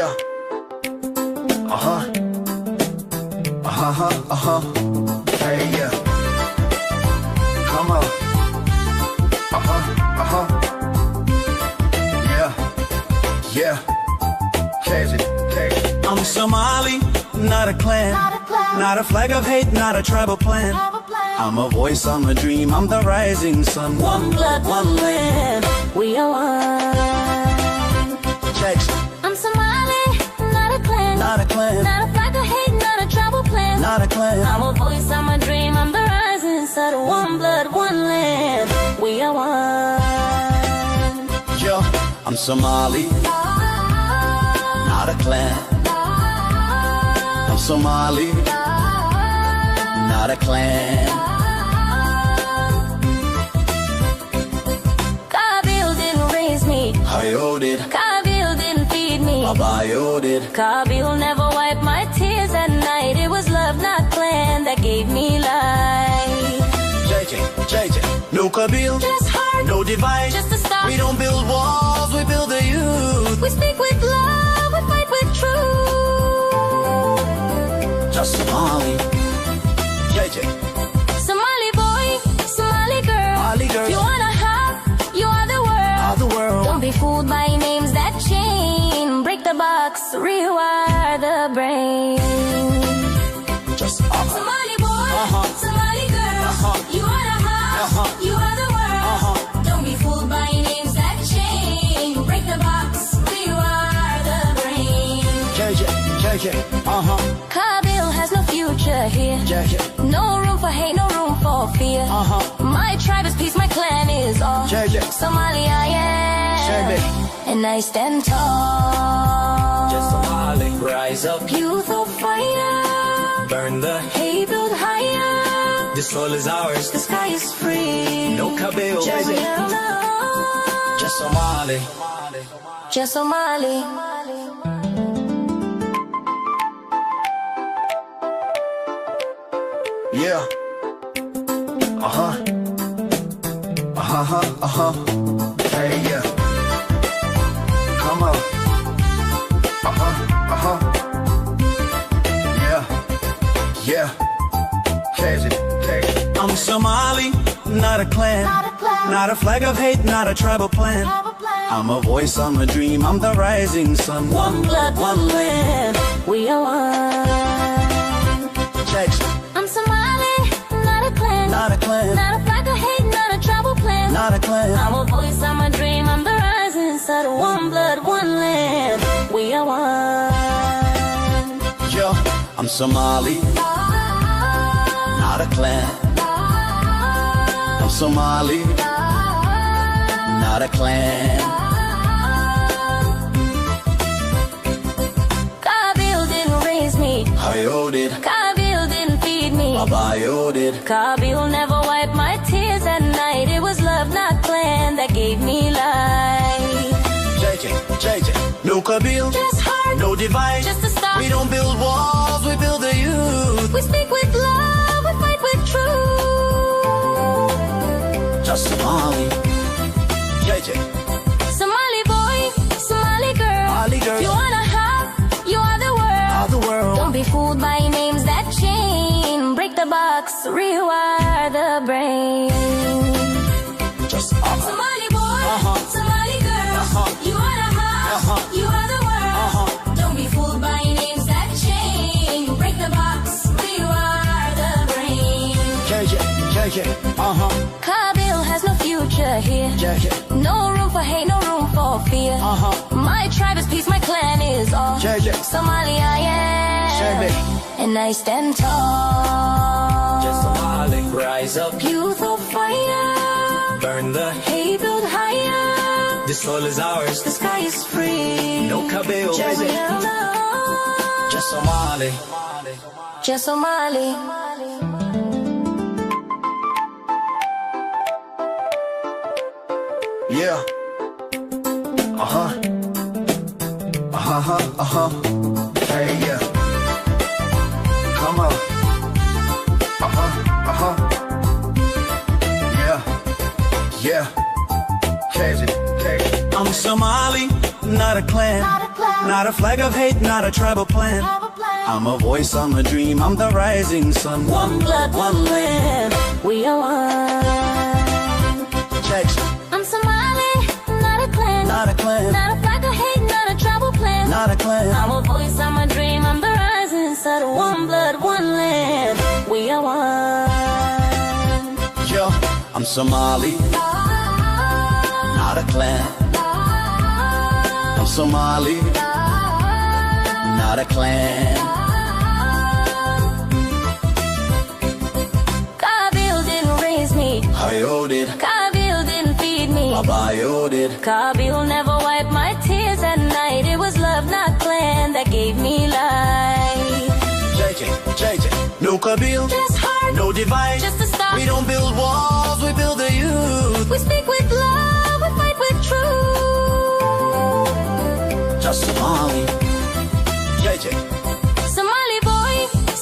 Yeah. Uh-huh. Uh-huh. Uh-huh. Hey, yeah. Come on. Uh-huh. Uh-huh. Yeah. Yeah. Crazy. Crazy. I'm Somali, not a clan. Not a flag of hate, not a tribal plan. I'm a voice, I'm a dream, I'm the rising sun. One blood, one land, we are one. Checks. I'm Somali, not a clan. Not a clan. Not a flag of hate, not a tribal plan. Not a clan. I'm a voice, I'm a dream, I'm the rising sun. One blood, one land, we are one. Yo, I'm Somali, not a clan. I'm Somali, not a clan. Kabil didn't raise me. Hayo did, Kabil didn't feed me. Babayo did. Kabil never wiped my tears at night. It was love, not clan, that gave me life. JJ, no Kabil, Just heart, no divide. just a start. We don't build walls, we build the youth. We speak with love, we fight with truth. Just Somali, JJ, Somali boy, Somali girl. Somali girl. You wanna have, you are the world. all the world. Don't be fooled by names that chain. Break the box, rewire the brain. Just Somali boy, Uh-huh. Somali girl. Uh-huh. You wanna have, you are the world. Uh-huh. Don't be fooled by names that chain. Break the box, rewire the brain. JJ, Kabil has no future here. JJ, No room for hate, no room for fear. My tribe is peace, my clan is all. JJ. Somali I am, Shabby. and I stand tall. Just Somali, rise up, Youth of fire, burn the hey, build higher. This soul is ours, The sky is free. no Kabil. Just love. Just Somali. Just Somali. Yeah. Uh-huh. Uh-huh. Uh-huh. Hey, yeah. Come on. Uh-huh. Uh-huh. Yeah. Yeah. Crazy. Crazy. I'm Somali, not a clan. Not a flag of hate, not a tribal plan. I'm a voice, I'm a dream, I'm the rising sun. One blood, one land, We are one. Checks. I'm Somali, not a clan. Not a clan. Not a flag of hate, not a tribal plan. Not a clan. I'm a voice, I'm a dream, I'm the rising sun. One blood, one land, we are one. Yo, I'm Somali, not a clan. I'm Somali, not a clan. Kabil didn't raise me. Hayo did, Kabil didn't feed me. Babayo did. Kabil never wiped my tears at night. It was love, not clan, that gave me life. JJ, no Kabil, Just heart, no divide. just a start. We don't build walls, we build the youth. We speak with love, we fight with truth. Just Somali, JJ, Somali boy, Somali girl. Somali girl. You wanna have, you are the world. all the world. Don't be fooled by names that chain. Break the box, rewire the brain. Just Somali boy, Somali girl. You wanna have, you are the world. Don't be fooled by names that chain. Break the box, rewire the brain. JJ, Kabil has no future here. JJ, No room for hate, no room for fear. My tribe is peace, my clan is all. JJ. Somali I am, Shabby. and I stand tall. Just Somali, rise up, Youth of fire, burn the hey, build higher. This soul is ours, The sky is free. no Kabil. Just love. Just Somali. Just Somali. Yeah. Uh-huh. Uh-huh. Uh-huh. Hey, yeah. Come on. Uh-huh. Uh-huh. Yeah. Yeah. Crazy. Crazy. I'm Somali, not a clan. Not a flag of hate, not a tribal plan. I'm a voice, I'm a dream, I'm the rising sun. One blood, one land, we are one. Check. I'm Somali, not a clan. Not a clan. Not a flag of hate, not a tribal plan. Not a clan. I'm a voice, I'm a dream, I'm the rising sun. One blood, one land, we are one. Yo, I'm Somali, not a clan. I'm Somali, not a clan. Kabil didn't raise me. Hayo did, Kabil didn't feed me. Babayo did. Kabil never wiped my tears at night. It was love, not clan, that gave me life. JJ, no Kabil, Just heart, no divide. just a stop. We don't build walls, we build the youth. We speak with love, we fight with truth. Just Somali, JJ, Somali boy,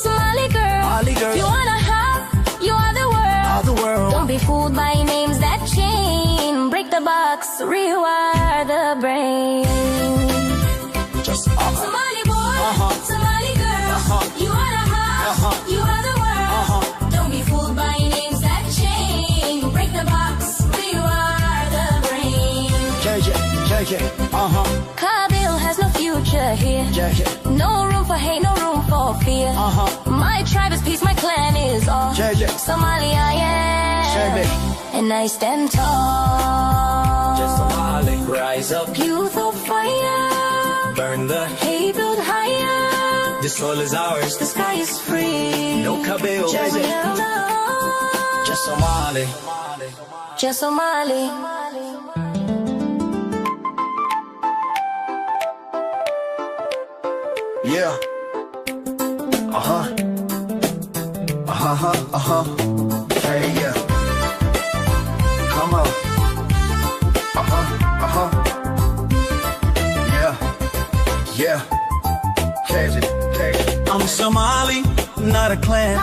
Somali girl. Somali girl. You wanna have, you are the world. all the world. Don't be fooled by names that chain. Break the box, rewire the brain. Just Somali boy, Somali girl. You wanna have, you are the world. Don't be fooled by names that chain. Break the box, rewire the brain. JJ, Kabil has no future here. No room for hate, no room for fear. My tribe is peace, my clan is all. Somali I am, and I stand tall. Just Somali, rise up, Youth of fire, burn the hate build higher. This soul is ours, The sky is free. no Kabil. Just Somali. Just Somali. Yeah. Hey, yeah. Come on. Yeah. Catch it. I'm Somali, not a clan.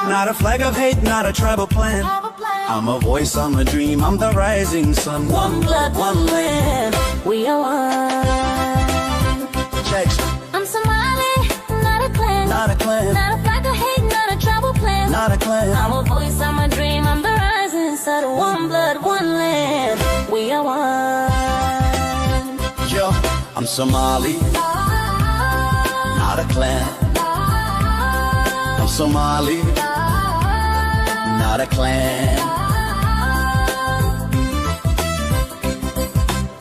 Not a flag of hate, not a tribal plan. I'm a voice, I'm a dream, I'm the rising sun. One blood, one land, we are one. Check. I'm Somali, not a clan. Not a clan. Not a flag of hate, not a tribal plan. Not a clan. I'm a voice, I'm a dream, I'm the rising sun. One blood, one land, we are one. Yo, I'm Somali, not a clan. I'm Somali, not a clan.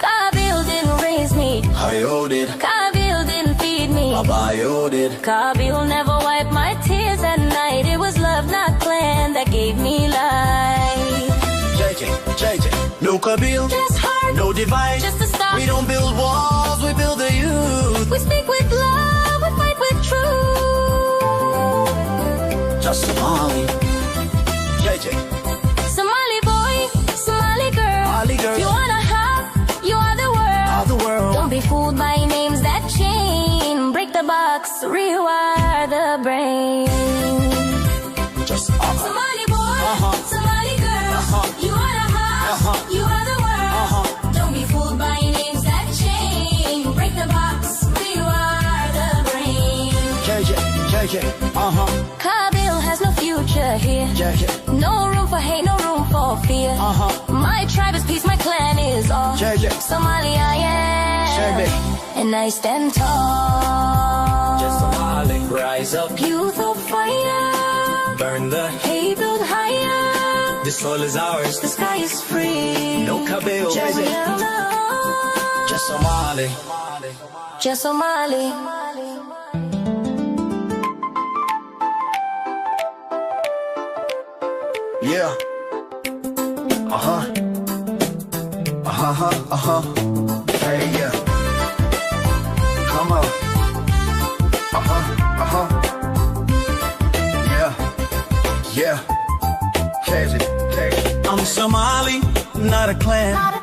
Kabil didn't raise me. Hayo did, Kabil didn't feed me. Babayo did. Kabil never wiped my tears at night. It was love, not clan, that gave me life. JJ, no Kabil, Just heart, no divide. just a stop. We don't build walls, we build the youth. We speak with love, we fight with truth. Just Somali, JJ, Somali boy, Somali girl. Somali girl. You wanna have, you are the world. all the world. Don't be fooled by names that chain. Break the box, rewire the brain. Just Somali boy, Somali girl. You wanna have, you are the world. Don't be fooled by names that chain. Break the box, rewire the brain. JJ, Kabil has no future here. No room for hate, no room for fear. My tribe is peace, my clan is all. Somali I am, and I stand tall. Just Somali, rise up, Youth of fire, burn the hate build higher. This soul is ours, The sky is free. no Kabil. Just Somali. Just Somali. Yeah. Hey, yeah. Come on. Yeah. Catch it. I'm Somali, not a clan.